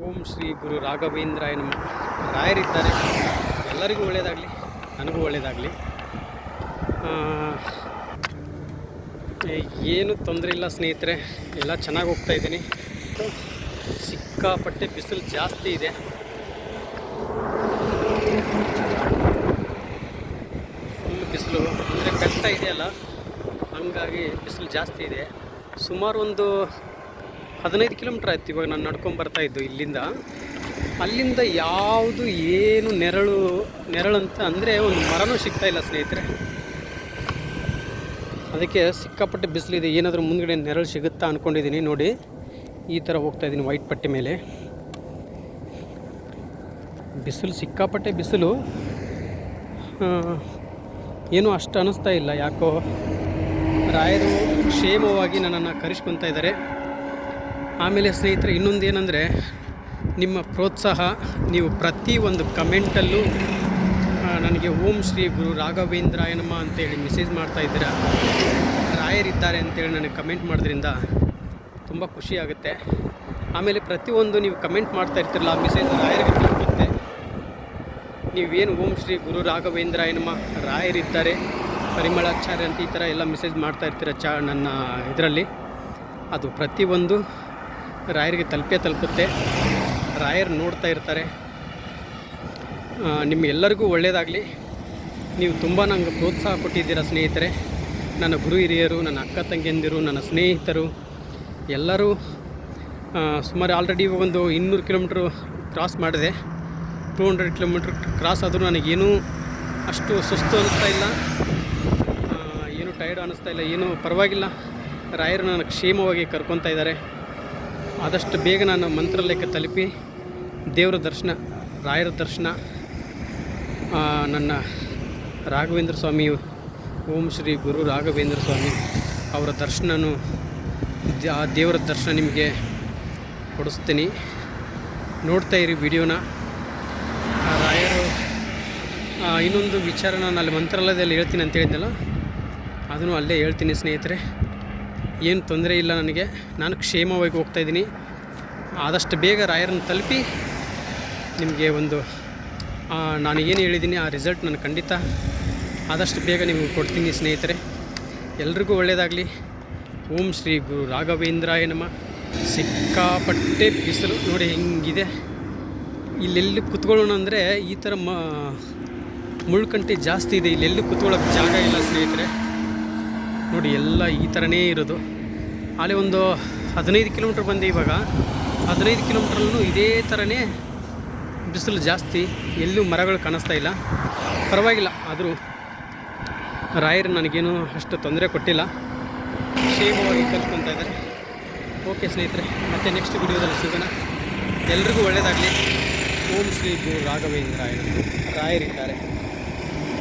ಓಂ ಶ್ರೀ ಗುರು ರಾಘವೇಂದ್ರಾಯ ನಮಃ. ರಾಯರಿದ್ದಾರೆ, ಎಲ್ಲರಿಗೂ ಒಳ್ಳೆಯದಾಗಲಿ, ನನಗೂ ಒಳ್ಳೆಯದಾಗಲಿ. ಏನು ತೊಂದರೆ ಇಲ್ಲ ಸ್ನೇಹಿತರೆ, ಎಲ್ಲ ಚೆನ್ನಾಗಿ ಹೋಗ್ತಾಯಿದ್ದೀನಿ. ಸಿಕ್ಕಾಪಟ್ಟೆ ಬಿಸಿಲು ಜಾಸ್ತಿ ಇದೆ. ಫುಲ್ ಬಿಸಿಲು ಅಂದರೆ ಬೆಟ್ಟ ಇದೆಯಲ್ಲ, ಹಂಗಾಗಿ ಬಿಸಿಲು ಜಾಸ್ತಿ ಇದೆ. ಸುಮಾರು ಒಂದು 15 ಕಿಲೋಮೀಟ್ರ್ ಆಯ್ತು ಇವಾಗ ನಾನು ನಡ್ಕೊಂಡು ಬರ್ತಾಯಿದ್ದು ಇಲ್ಲಿಂದ. ಅಲ್ಲಿಂದ ಯಾವುದು ಏನು ನೆರಳಂತ ಅಂದರೆ ಒಂದು ಮರನೂ ಸಿಗ್ತಾಯಿಲ್ಲ ಸ್ನೇಹಿತರೆ. ಅದಕ್ಕೆ ಸಿಕ್ಕಾಪಟ್ಟೆ ಬಿಸಿಲಿದೆ. ಏನಾದರೂ ಮುಂದ್ಗಡೆ ನೆರಳು ಸಿಗುತ್ತಾ ಅಂದ್ಕೊಂಡಿದ್ದೀನಿ. ನೋಡಿ, ಈ ಥರ ಹೋಗ್ತಾಯಿದ್ದೀನಿ ವೈಟ್ ಪಟ್ಟಿ ಮೇಲೆ. ಬಿಸಿಲು ಸಿಕ್ಕಾಪಟ್ಟೆ ಬಿಸಿಲು, ಏನೂ ಅಷ್ಟು ಅನ್ನಿಸ್ತಾ ಇಲ್ಲ. ಯಾಕೋ ರಾಯರು ಕ್ಷೇಮವಾಗಿ ನನ್ನನ್ನು ಕರೆಸ್ಕೊತಾ ಇದ್ದಾರೆ. ಆಮೇಲೆ ಸ್ನೇಹಿತರೆ, ಇನ್ನೊಂದು ಏನಂದರೆ, ನಿಮ್ಮ ಪ್ರೋತ್ಸಾಹ, ನೀವು ಪ್ರತಿಯೊಂದು ಕಮೆಂಟಲ್ಲೂ ನನಗೆ ಓಂ ಶ್ರೀ ಗುರು ರಾಘವೇಂದ್ರಾಯ ನಮಃ ಅಂತೇಳಿ ಮೆಸೇಜ್ ಮಾಡ್ತಾಯಿದ್ದೀರಾ. ರಾಯರಿದ್ದಾರೆ ಅಂತೇಳಿ ನನಗೆ ಕಮೆಂಟ್ ಮಾಡೋದ್ರಿಂದ ತುಂಬ ಖುಷಿಯಾಗುತ್ತೆ. ಆಮೇಲೆ ಪ್ರತಿಯೊಂದು ನೀವು ಕಮೆಂಟ್ ಮಾಡ್ತಾ ಇರ್ತಿರಲ್ಲ, ಆ ಮೆಸೇಜ್ ರಾಯರಿಗೆ ತಲುಪುತ್ತೆ. ನೀವೇನು ಓಂ ಶ್ರೀ ಗುರು ರಾಘವೇಂದ್ರಾಯ ನಮಃ, ರಾಯರಿದ್ದಾರೆ, ಪರಿಮಳಾಚಾರ್ಯ ಅಂತ ಈ ಥರ ಎಲ್ಲ ಮೆಸೇಜ್ ಮಾಡ್ತಾ ಇರ್ತೀರ ನನ್ನ ಇದರಲ್ಲಿ. ಅದು ಪ್ರತಿಯೊಂದು ರಾಯರಿಗೆ ತಲುಪುತ್ತೆ. ರಾಯರು ನೋಡ್ತಾ ಇರ್ತಾರೆ. ನಿಮ್ಮೆಲ್ಲರಿಗೂ ಒಳ್ಳೆಯದಾಗಲಿ. ನೀವು ತುಂಬ ನಂಗೆ ಪ್ರೋತ್ಸಾಹ ಕೊಟ್ಟಿದ್ದೀರ ಸ್ನೇಹಿತರೆ. ನನ್ನ ಗುರು ಹಿರಿಯರು, ನನ್ನ ಅಕ್ಕ ತಂಗಿಯಂದಿರು, ನನ್ನ ಸ್ನೇಹಿತರು ಎಲ್ಲರೂ ಸುಮಾರು ಆಲ್ರೆಡಿ ಒಂದು 200 ಕಿಲೋಮೀಟ್ರು ಕ್ರಾಸ್ ಮಾಡಿದೆ. 200 ಕಿಲೋಮೀಟ್ರ್ ಕ್ರಾಸ್ ಆದರೂ ನನಗೇನೂ ಅಷ್ಟು ಸುಸ್ತು ಅನ್ನಿಸ್ತಾ ಇಲ್ಲ, ಏನೂ ಟಯರ್ಡ್ ಅನ್ನಿಸ್ತಾ ಇಲ್ಲ, ಏನೂ ಪರವಾಗಿಲ್ಲ. ರಾಯರು ನನಗೆ ಕ್ಷೇಮವಾಗಿ ಕರ್ಕೊತಾ ಇದ್ದಾರೆ. ಆದಷ್ಟು ಬೇಗ ನಾನು ಮಂತ್ರಾಲಯಕ್ಕೆ ತಲುಪಿ ದೇವರ ದರ್ಶನ, ರಾಯರ ದರ್ಶನ, ನನ್ನ ರಾಘವೇಂದ್ರ ಸ್ವಾಮಿ, ಓಂ ಶ್ರೀ ಗುರು ರಾಘವೇಂದ್ರ ಸ್ವಾಮಿ ಅವರ ದರ್ಶನನೂ, ಆ ದೇವರ ದರ್ಶನ ನಿಮಗೆ ಕೊಡಿಸ್ತೀನಿ. ನೋಡ್ತಾ ಇರಿ ವಿಡಿಯೋನ. ರಾಯರು ಇನ್ನೊಂದು ವಿಚಾರ ನಾನು ಅಲ್ಲಿ ಮಂತ್ರಾಲಯದಲ್ಲಿ ಹೇಳ್ತೀನಿ ಅಂತ ಹೇಳಿದ್ನಲ್ಲ, ಅದನ್ನು ಅಲ್ಲೇ ಹೇಳ್ತೀನಿ ಸ್ನೇಹಿತರೆ. ಏನು ತೊಂದರೆ ಇಲ್ಲ ನನಗೆ, ನಾನು ಕ್ಷೇಮವಾಗಿ ಹೋಗ್ತಾಯಿದ್ದೀನಿ. ಆದಷ್ಟು ಬೇಗ ರಾಯರನ್ನು ತಲುಪಿ ನಿಮಗೆ ಒಂದು ನಾನು ಏನು ಹೇಳಿದ್ದೀನಿ ಆ ರಿಸಲ್ಟ್ ನಾನು ಖಂಡಿತ ಆದಷ್ಟು ಬೇಗ ನಿಮಗೆ ಕೊಡ್ತೀನಿ ಸ್ನೇಹಿತರೆ. ಎಲ್ರಿಗೂ ಒಳ್ಳೆಯದಾಗಲಿ. ಓಂ ಶ್ರೀ ಗುರು ರಾಘವೇಂದ್ರಾಯ ನಮಃ. ಸಿಕ್ಕಾಪಟ್ಟೆ ಬಿಸಿಲು ನೋಡಿ ಹೆಂಗಿದೆ. ಇಲ್ಲೆಲ್ಲಿ ಕುತ್ಕೊಳ್ಳೋಣ ಅಂದರೆ ಈ ಥರ ಮುಳ್ಕಂಟಿ ಜಾಸ್ತಿ ಇದೆ. ಇಲ್ಲೆಲ್ಲಿ ಕುತ್ಕೊಳ್ಳೋಕ್ಕೆ ಜಾಗ ಇಲ್ಲ ಸ್ನೇಹಿತರೆ. ನೋಡಿ, ಎಲ್ಲ ಈ ಥರನೇ ಇರೋದು. ಅಲ್ಲಿ ಒಂದು 15 ಕಿಲೋಮೀಟ್ರ್ ಬಂದೆ. ಇವಾಗ 15 ಕಿಲೋಮೀಟ್ರಲ್ಲೂ ಇದೇ ಥರನೇ ಬಿಸಿಲು ಜಾಸ್ತಿ. ಎಲ್ಲೂ ಮರಗಳು ಕಾಣಿಸ್ತಾ ಇಲ್ಲ. ಪರವಾಗಿಲ್ಲ, ಆದರೂ ರಾಯರು ನನಗೇನು ಅಷ್ಟು ತೊಂದರೆ ಕೊಟ್ಟಿಲ್ಲ, ಕ್ಷೇಮವಾಗಿ ಕಲ್ತ್ಕೊತಾ ಇದ್ದಾರೆ. ಓಕೆ ಸ್ನೇಹಿತರೆ, ಮತ್ತೆ ನೆಕ್ಸ್ಟ್ ವಿಡಿಯೋದಲ್ಲಿ ಸಿಗೋಣ. ಎಲ್ರಿಗೂ ಒಳ್ಳೆಯದಾಗಲಿ. ಓಂ ಶ್ರೀ ಗುರು ರಾಘವೇಂದ್ರಾಯ ನಮಃ. ರಾಯರಿದ್ದಾರೆ.